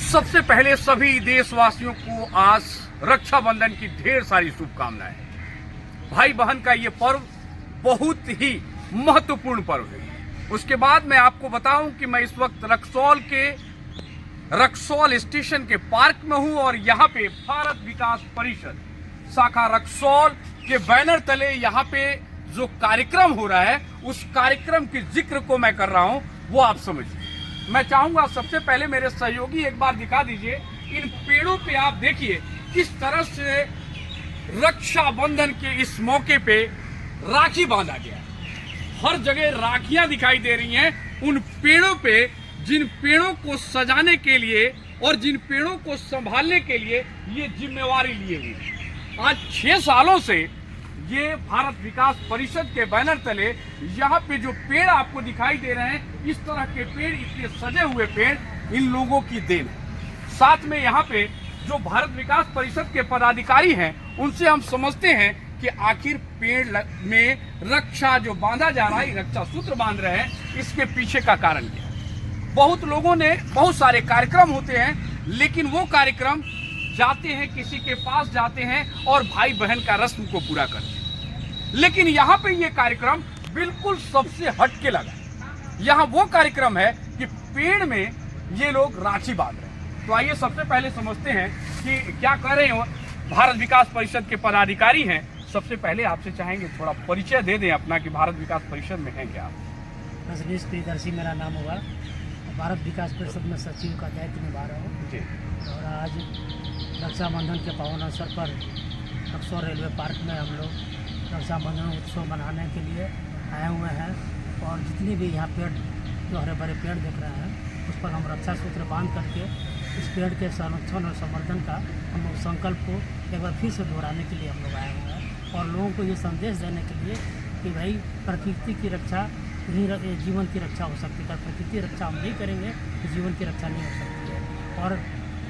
सबसे पहले सभी देशवासियों को आज रक्षाबंधन की ढेर सारी शुभकामनाएं। भाई बहन का ये पर्व बहुत ही महत्वपूर्ण पर्व है। उसके बाद मैं आपको बताऊं कि मैं इस वक्त रक्सौल स्टेशन के पार्क में हूं और यहाँ पे भारत विकास परिषद शाखा रक्सौल के बैनर तले यहाँ पे जो कार्यक्रम हो रहा है उस कार्यक्रम के जिक्र को मैं कर रहा हूं, वो आप समझिए। मैं चाहूंगा सबसे पहले मेरे सहयोगी एक बार दिखा दीजिए। इन पेड़ों पे आप देखिए किस तरह से रक्षाबंधन के इस मौके पे राखी बांधा गया है। हर जगह राखियां दिखाई दे रही हैं। उन पेड़ों पे, जिन पेड़ों को सजाने के लिए और जिन पेड़ों को संभालने के लिए ये जिम्मेवारी लिए हुई। आज 6 सालों से ये भारत विकास परिषद के बैनर तले यहाँ पे जो पेड़ आपको दिखाई दे रहे हैं, इस तरह के पेड़, इतने सजे हुए पेड़ इन लोगों की देन है। साथ में यहाँ पे जो भारत विकास परिषद के पदाधिकारी हैं उनसे हम समझते हैं कि आखिर पेड़ में रक्षा जो बांधा जा रहा है, रक्षा सूत्र बांध रहे हैं, इसके पीछे का कारण क्या है। बहुत लोगों ने बहुत सारे कार्यक्रम होते हैं, लेकिन वो कार्यक्रम जाते हैं, किसी के पास जाते हैं और भाई बहन का रस्म को पूरा करते हैं। लेकिन यहाँ पे ये कार्यक्रम बिल्कुल सबसे हटके लगा। यहाँ वो कार्यक्रम है कि पेड़ में ये लोग राखी बांध रहे हैं। तो आइए सबसे पहले समझते हैं कि क्या कर रहे हो भारत विकास परिषद के पदाधिकारी हैं। सबसे पहले आपसे चाहेंगे थोड़ा परिचय दे दें अपना कि भारत विकास परिषद में है क्या। रजनीश प्रियदर्शी मेरा नाम होगा। भारत विकास परिषद में सचिव का दायित्व निभा रहा हूँ जी। और आज रक्षाबंधन के पावन अवसर पर रक्सौल रेलवे पार्क में हम लोग रक्षाबंधन उत्सव मनाने के लिए आए हुए हैं। और जितने भी यहाँ पेड़, जो हरे भरे पेड़ दिख रहे हैं, उस पर हम रक्षा सूत्र बांध करके इस पेड़ के संरक्षण और संवर्धन का हम लोग संकल्प को एक बार फिर से दोहराने के लिए हम लोग आए हुए हैं और लोगों को ये संदेश देने के लिए कि भाई प्रकृति की रक्षा ही जीवन की रक्षा हो सकती है। प्रकृति रक्षा हम नहीं करेंगे तो जीवन की रक्षा नहीं हो सकती है। और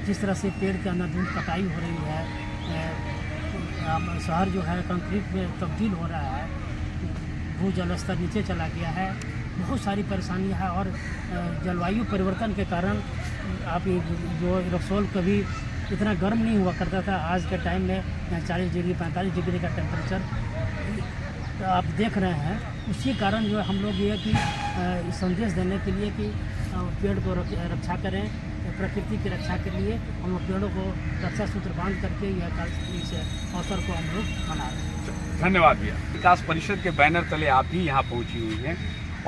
जिस तरह से पेड़ के अंधाधुंध कटाई हो रही है, शहर जो है कंक्रीट में तब्दील हो रहा है, भूजल स्तर नीचे चला गया है, बहुत सारी परेशानियाँ हैं। और जलवायु परिवर्तन के कारण आप जो रक्सौल कभी इतना गर्म नहीं हुआ करता था, आज के टाइम में 40 डिग्री 45 डिग्री का टेम्परेचर आप देख रहे हैं। उसी कारण जो हम लोग ये कि संदेश देने के लिए कि पेड़ को रक्षा करें, प्रकृति की रक्षा के लिए हम लोग पेड़ों को रक्षा सूत्र बांध करके यह इस अवसर को हम लोग मना रहे हैं। धन्यवाद भैया। विकास परिषद के बैनर तले आप भी यहाँ पहुँची हुई हैं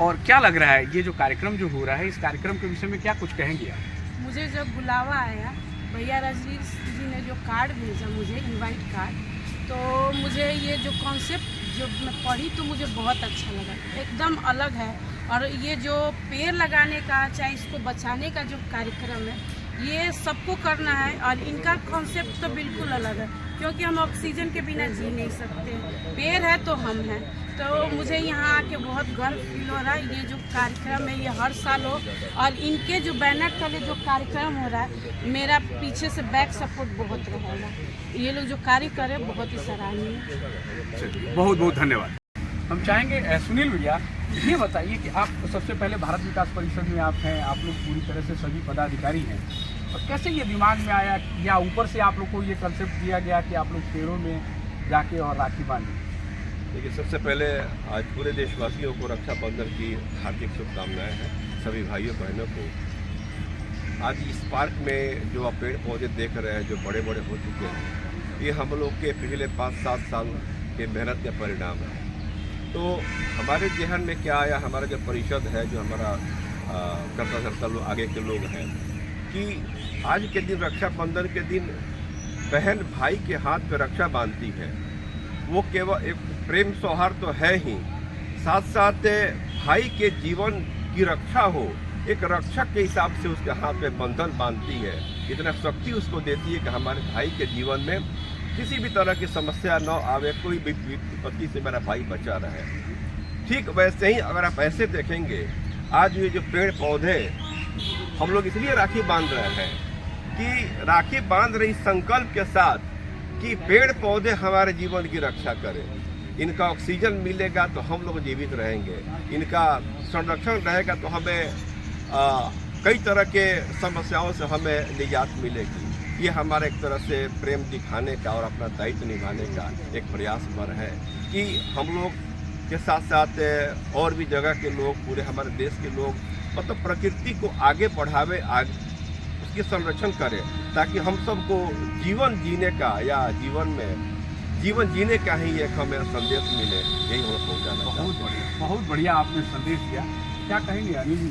और क्या लग रहा है ये जो कार्यक्रम जो हो रहा है, इस कार्यक्रम के विषय में क्या कुछ कहेंगे आप? मुझे जब बुलावा आया, भैया रजनीश जी ने जो कार्ड भेजा मुझे, इनवाइट कार्ड, तो मुझे ये जो कॉन्सेप्ट जो मैं पढ़ी तो मुझे बहुत अच्छा लगा। एकदम अलग है। और ये जो पेड़ लगाने का, चाहे इसको बचाने का जो कार्यक्रम है, ये सबको करना है। और इनका कॉन्सेप्ट तो बिल्कुल अलग है, क्योंकि हम ऑक्सीजन के बिना जी नहीं सकते। पेड़ है तो हम हैं। तो मुझे यहाँ आके बहुत गर्व फील हो रहा है। ये जो कार्यक्रम है ये हर साल हो, और इनके जो बैनर तले जो कार्यक्रम हो रहा है, मेरा पीछे से बैक सपोर्ट बहुत रहेगा। ये लोग जो कार्य करें बहुत ही सराहनीय। बहुत बहुत धन्यवाद। हम चाहेंगे सुनील भैया, ये बताइए कि आप सबसे पहले भारत विकास परिषद में आप हैं, आप लोग पूरी तरह से सभी पदाधिकारी हैं, और कैसे ये दिमाग में आया या ऊपर से आप लोग को ये कंसेप्ट दिया गया कि आप लोग पेड़ों में जाके और राखी बांधें? देखिए, सबसे पहले आज पूरे देशवासियों को रक्षाबंधन की हार्दिक शुभकामनाएं हैं, सभी भाइयों बहनों को। आज इस पार्क में जो आप पेड़ पौधे देख रहे हैं, जो बड़े बड़े हो चुके हैं, ये हम लोग के पिछले 5-7 साल के मेहनत का परिणाम है। तो हमारे जहन में क्या आया, हमारा जो परिषद है, जो हमारा करता लोग आगे के लोग हैं, कि आज के दिन रक्षाबंधन के दिन बहन भाई के हाथ पे रक्षा बांधती है। वो केवल एक प्रेम सौहार्द तो है ही, साथ साथ भाई के जीवन की रक्षा हो, एक रक्षक के हिसाब से उसके हाथ में बंधन बांधती है। इतना शक्ति उसको देती है कि हमारे भाई के जीवन में किसी भी तरह की समस्या न आवे, कोई भी विपत्ति से मेरा भाई बचा रहे। ठीक वैसे ही अगर आप ऐसे देखेंगे, आज ये जो पेड़ पौधे हम लोग इसलिए राखी बांध रहे हैं कि राखी बांध रही संकल्प के साथ कि पेड़ पौधे हमारे जीवन की रक्षा करें। इनका ऑक्सीजन मिलेगा तो हम लोग जीवित रहेंगे, इनका संरक्षण रहेगा तो हमें कई तरह के समस्याओं से हमें निजात मिलेगी। ये हमारा एक तरह से प्रेम दिखाने का और अपना दायित्व निभाने का एक प्रयास भर है कि हम लोग के साथ साथ और भी जगह के लोग, पूरे हमारे देश के लोग मतलब प्रकृति को आगे बढ़ावे, उसकी संरक्षण करें, ताकि हम सबको जीवन जीने का या जीवन जीने का ही एक हमें संदेश मिले। यही हम पहुँचाना चाहते हैं। बहुत बढ़िया आपने संदेश दिया। क्या कहेंगे अनिल जी,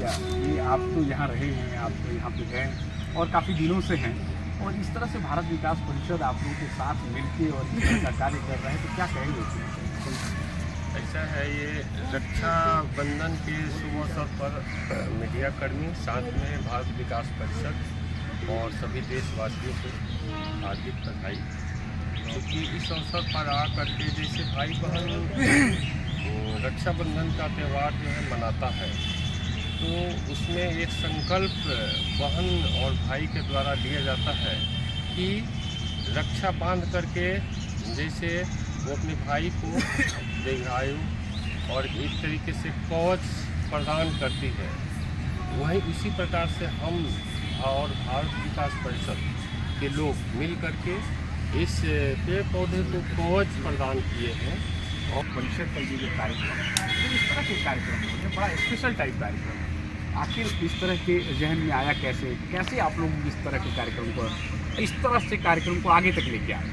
ये आप तो यहाँ रहे हैं, आप तो यहाँ पे गए और काफ़ी दिनों से हैं, और इस तरह से भारत विकास परिषद आप लोगों के साथ मिलकर और इस तरह का कार्य कर रहे हैं, तो क्या कहेंगे? ऐसा है, ये रक्षाबंधन के शुभ अवसर पर मीडियाकर्मी साथ में भारत विकास परिषद और सभी देशवासियों को हार्दिक बधाई, क्योंकि इस अवसर पर आकर के जैसे भाई बहन रक्षाबंधन का त्यौहार जो है मनाता है, तो उसमें एक संकल्प बहन और भाई के द्वारा लिया जाता है कि रक्षा बांध करके जैसे वो अपने भाई को दीर्घायु और एक तरीके से कवच प्रदान करती है, वहीं उसी प्रकार से हम और भारत विकास परिषद के लोग मिल करके इस पेड़ पौधे को कवच प्रदान किए हैं। और परिषद का ये जो कार्यक्रम है, तो इस तरह के कार्यक्रम होते हैं, बड़ा स्पेशल टाइप कार्यक्रम, आखिर इस तरह के जहन में आया कैसे आप लोग इस तरह के कार्यक्रम को, इस तरह से कार्यक्रम को आगे तक लेके आए?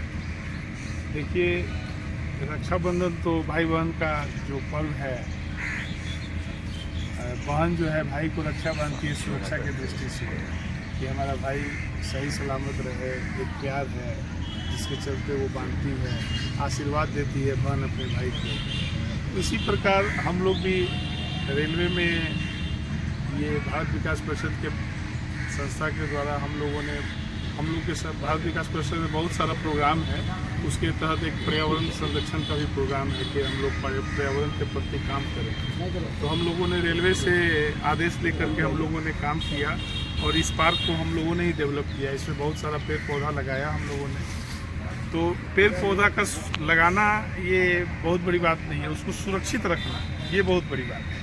देखिए, रक्षाबंधन तो भाई बहन का जो पर्व है, बहन जो है भाई को रक्षा बांधती है सुरक्षा की दृष्टि से कि हमारा भाई सही सलामत रहे। एक प्यार है जिसके चलते वो बांधती है, आशीर्वाद देती है बहन अपने भाई को। इसी प्रकार हम लोग भी रेलवे में ये भारत विकास परिषद के संस्था के द्वारा हम लोग के साथ भारत विकास परिषद में बहुत सारा प्रोग्राम है। उसके तहत एक पर्यावरण संरक्षण का भी प्रोग्राम है कि हम लोग पर्यावरण के प्रति काम करें। तो हम लोगों ने रेलवे से आदेश लेकर के हम लोगों ने काम किया और इस पार्क को हम लोगों ने ही डेवलप किया। इसमें बहुत सारा पेड़ पौधा लगाया हम लोगों ने। तो पेड़ पौधा का लगाना ये बहुत बड़ी बात नहीं है, उसको सुरक्षित रखना ये बहुत बड़ी बात है।